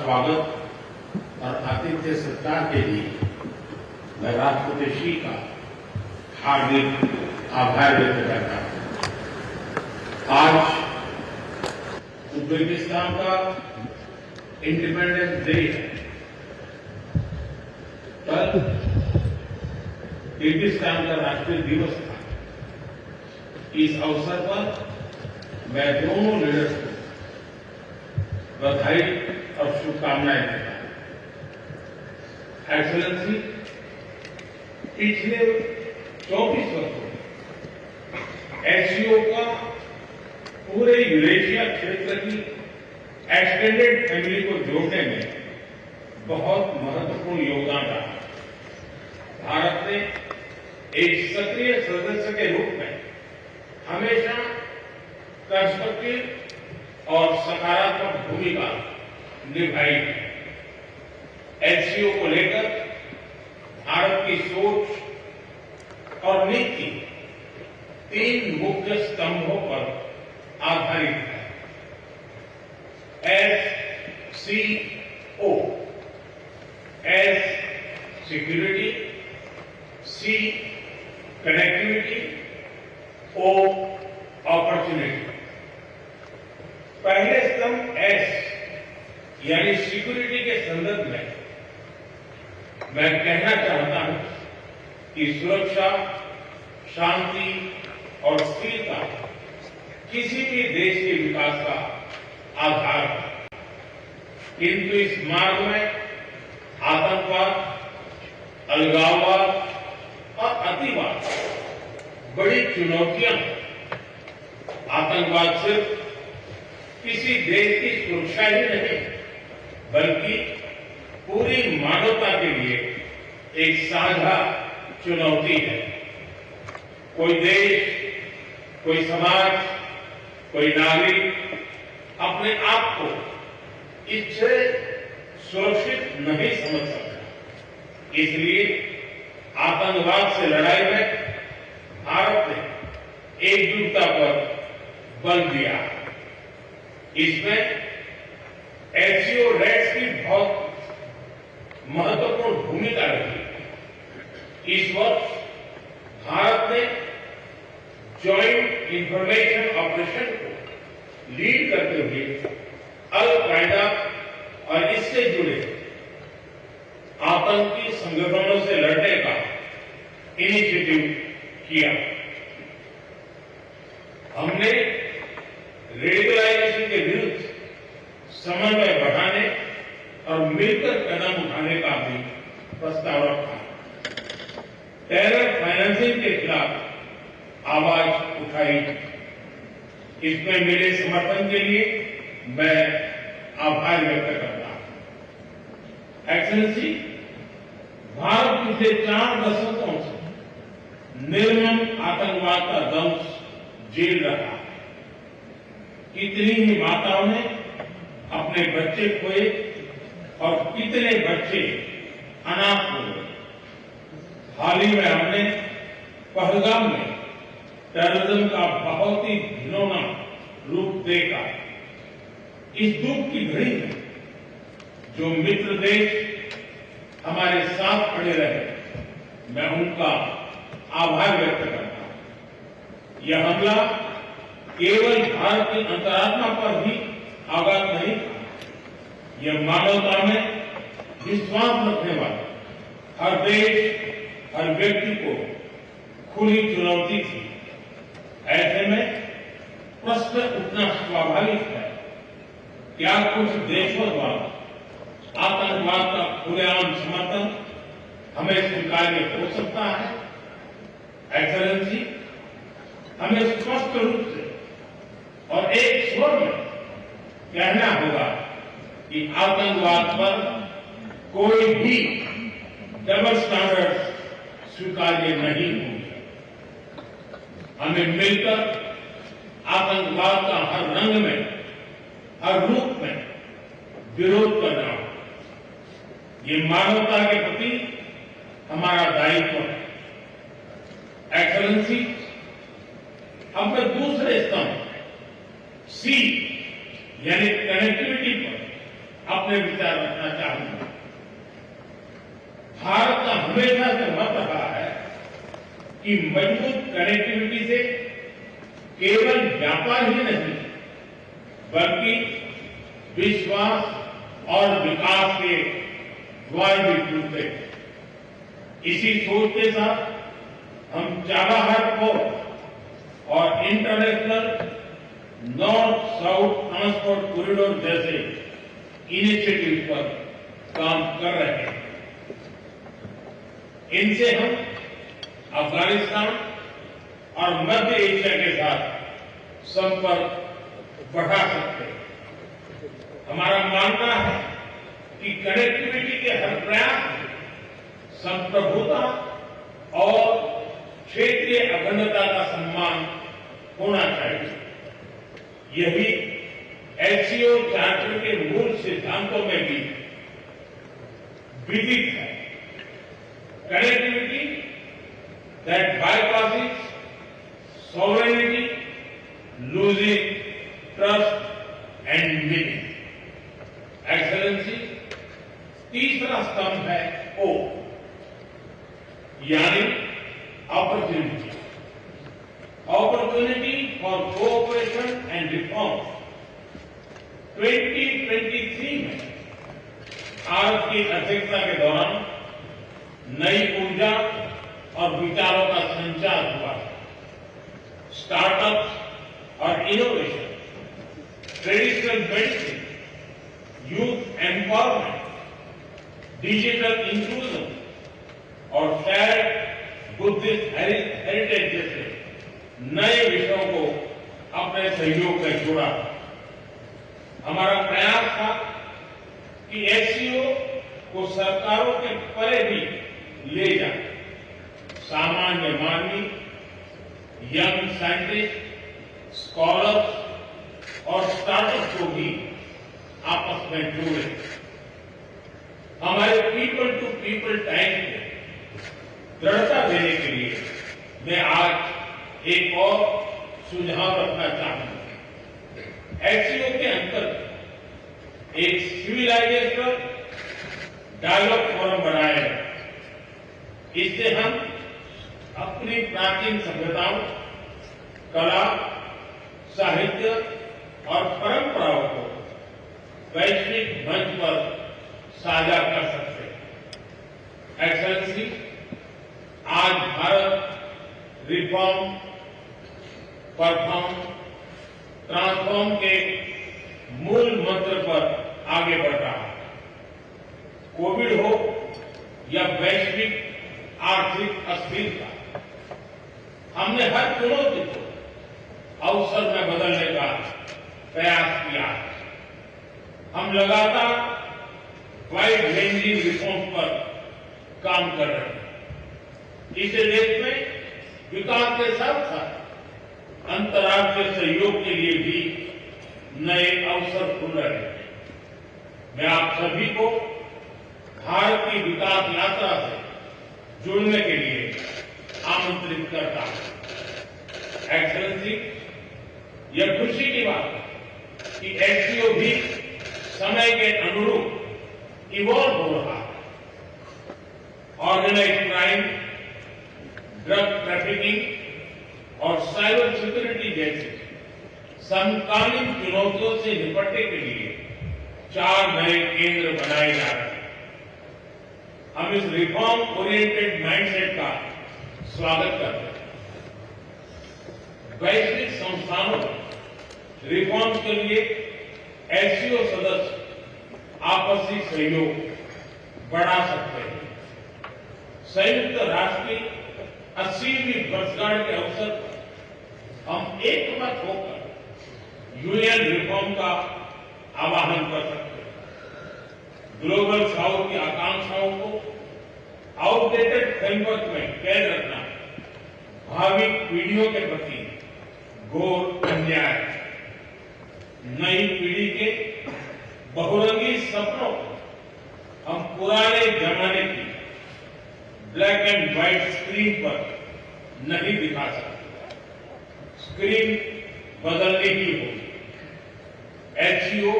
स्वागत और आतिथ्य सत्कार के लिए मैं राष्ट्रपति शी का हार्दिक आभार व्यक्त करता हूं। आज उज्बेकिस्तान का इंडिपेंडेंस डे है। कल किर्गिस्तान का राष्ट्रीय दिवस था। इस अवसर पर मैं दोनों लीडर्स को बधाई और शुभकामनाएं देता हूं। एक्सेलेंसी, पिछले 24 वर्षों में एससीओ का पूरे यूरेशिया क्षेत्र की एक्सटेंडेड फैमिली को जोड़ने में बहुत महत्वपूर्ण योगदान रहा। भारत ने एक सक्रिय सदस्य के रूप में हमेशा कंस्ट्रक्टिव और सकारात्मक भूमिका निभाई है। एससीओ को लेकर भारत की सोच और नीति 3 मुख्य स्तंभों पर आधारित है। एससीओ, एस सिक्योरिटी, सी कनेक्टिविटी, ओ अपॉर्चुनिटी। पहले स्तंभ एस यानी सिक्योरिटी के संदर्भ में मैं कहना चाहता हूं कि सुरक्षा, शांति और स्थिरता किसी भी देश के विकास का आधार है। किंतु इस मार्ग में आतंकवाद, अलगाववाद और अतिवाद बड़ी चुनौतियां हैं। आतंकवाद सिर्फ किसी देश की सुरक्षा ही नहीं बल्कि पूरी मानवता के लिए एक साझा चुनौती है। कोई देश, कोई समाज, कोई नागरिक अपने आप को इससे सुरक्षित नहीं समझ सकता। इसलिए आतंकवाद से लड़ाई में भारत ने एकजुटता पर बल दिया। इसमें एससीओ रेट्स की बहुत महत्वपूर्ण भूमिका रही। इस वर्ष भारत ने जॉइंट इंफॉर्मेशन ऑपरेशन को लीड करते हुए अल कायदा और इससे जुड़े आतंकी संगठनों से लड़ने का इनिशिएटिव किया। हमने रेडिकलाइजेशन के विरुद्ध समन्वय बढ़ाने और मिलकर कदम उठाने का भी प्रस्ताव रखा। टेरर फाइनेंसिंग के खिलाफ आवाज उठाई। इसमें मिले समर्थन के लिए मैं आभार व्यक्त करता हूं। एक्सेलेंसी, भारत पिछले 4 दशकों से निर्मम आतंकवाद का दंश झेल रहा है। कितनी ही माताओं ने अपने बच्चे खोए और कितने बच्चे अनाथ हो गए। हाल ही में हमने पहलगाम में टेररिज्म का बहुत ही घिनौना रूप देखा। इस दुख की घड़ी में जो मित्र देश हमारे साथ खड़े रहे, मैं उनका आभार व्यक्त करता हूं। यह हमला केवल भारत की अंतरात्मा पर ही आघात नहीं था, यह मानवता में विश्वास रखने वाले हर देश, हर व्यक्ति को खुली चुनौती थी। ऐसे में प्रश्न उठना स्वाभाविक है, क्या कुछ देशों द्वारा आतंकवाद का खुलेआम समर्थन हमें स्वीकार्य हो सकता है? एक्सेलेंसी, हमें स्पष्ट रूप से और एक स्वर में कहना होगा कि आतंकवाद पर कोई भी डबल स्टैंडर्ड स्वीकार्य नहीं होंगे। हमें मिलकर आतंकवाद का हर रंग में, हर रूप में विरोध करना होगा। ये मानवता के प्रति हमारा दायित्व है। एक्सेलेंसी, अब मैं दूसरे स्तंभ सी यानी कनेक्टिविटी पर अपने विचार रखना चाहूंगा। भारत का हमेशा से मत रहा है कि मजबूत कनेक्टिविटी से केवल व्यापार ही नहीं बल्कि विश्वास और विकास के द्वार भी खुलते हैं। इसी सोच के साथ हम चाबहार पोर्ट और international north south transport corridor जैसे इनिशिएटिव पर काम कर रहे हैं। इनसे हम अफगानिस्तान और मध्य एशिया के साथ संपर्क बढ़ा सकते हैं। हमारा मानना है कि कनेक्टिविटी के हर प्रयास में संप्रभुता और क्षेत्रीय अखंडता का सम्मान होना चाहिए। यही एससीओ चार्टर के मूल सिद्धांतों में भी विदित है। Connectivity that bypasses sovereignty, losing trust and meaning. Excellency, तीसरा स्तंभ है ओ यानी opportunity. Opportunity for cooperation and reform. 2023 में भारत की अध्यक्षता के दौरान नई ऊर्जा और विचारों का संचार हुआ है। स्टार्टअप्स और innovation, traditional medicine, youth empowerment, digital inclusion और शेयर्ड बुद्धिस्ट हेरिटेज जैसे नए विषयों को अपने सहयोग में जोड़ा। हमारा प्रयास था कि एससीओ को सरकारों के परे भी ले जाए। सामान्य मानवी, यंग साइंटिस्ट, स्कॉलर्स और स्टार्टअप को भी आपस में जोड़े। हमारे पीपल टू पीपल टाइम को दृढ़ता देने के लिए मैं आज एक और सुझाव रखना चाहूंगा। एससीओ के अंतर्गत एक सिविलाइजेशन डायलॉग फोरम बनाया है। इससे हम अपनी प्राचीन सभ्यताओं, कला, साहित्य और परंपराओं को वैश्विक मंच पर साझा कर सकते हैं। एक्सेलेंसी, आज भारत रिफॉर्म, परफॉर्म, ट्रांसफॉर्म के मूल मंत्र पर आगे बढ़ रहा है। कोविड हो या वैश्विक आर्थिक अस्थिरता, हमने हर चुनौती को अवसर में बदलने का प्रयास किया है। हम लगातार वाइड रेंजिंग रिफॉर्म्स पर काम कर रहे हैं। इसे देश में विकास के साथ साथ अंतर्राष्ट्रीय सहयोग के लिए भी नए अवसर खुल रहे हैं। मैं आप सभी को भारत की विकास यात्रा से जुड़ने के लिए आमंत्रित करता हूं। एक्सेलेंसी, यह खुशी की बात है कि एससीओ भी समय के अनुरूप इवॉल्व हो रहा है। ऑर्गेनाइज्ड क्राइम, ड्रग ट्रैफिकिंग और साइबर सिक्योरिटी जैसे समकालीन चुनौतियों से निपटने के लिए 4 नए केंद्र बनाए जा रहे हैं। हम इस रिफॉर्म ओरिएंटेड माइंडसेट का स्वागत करते हैं। वैश्विक संस्थानों में रिफॉर्म के लिए एससीओ सदस्य आपसी सहयोग बढ़ा सकते हैं। संयुक्त राष्ट्र की 80वीं वर्षगांठ के अवसर पर हम एकमत होकर यूएन रिफॉर्म का आह्वान कर सकते हैं। ग्लोबल साउथ की आकांक्षाओं को आउटडेटेड फ्रेमवर्क में कैद रखना भावी पीढ़ियों के प्रति घोर अन्याय है। नई पीढ़ी के बहुरंगी सपनों को हम पुराने जमाने की ब्लैक एंड व्हाइट स्क्रीन पर नहीं दिखा सकते। स्क्रीन बदलने की होगी। एचसीओ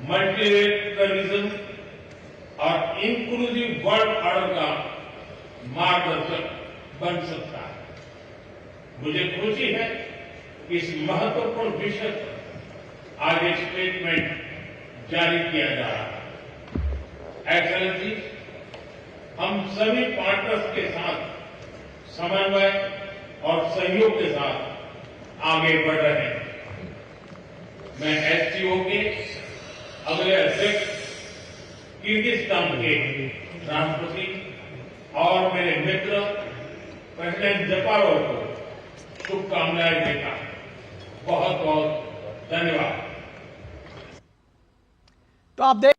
मल्टीलेटरलिज्म और इंक्लूसिव वर्ल्ड ऑर्डर का मार्गदर्शक बन सकता है। मुझे खुशी है कि इस महत्वपूर्ण विषय पर आज एक स्टेटमेंट जारी किया जा रहा है। एक्सेलेंसी, हम सभी पार्टनर्स के साथ समन्वय और सहयोग के साथ आगे बढ़ रहे हैं। मैं एससीओ के अगले अध्यक्ष किर्गिस्तान के राष्ट्रपति और मेरे मित्र प्रेसिडेंट जपारोव को शुभकामनाएं देता हूं। बहुत बहुत धन्यवाद। तो आप देख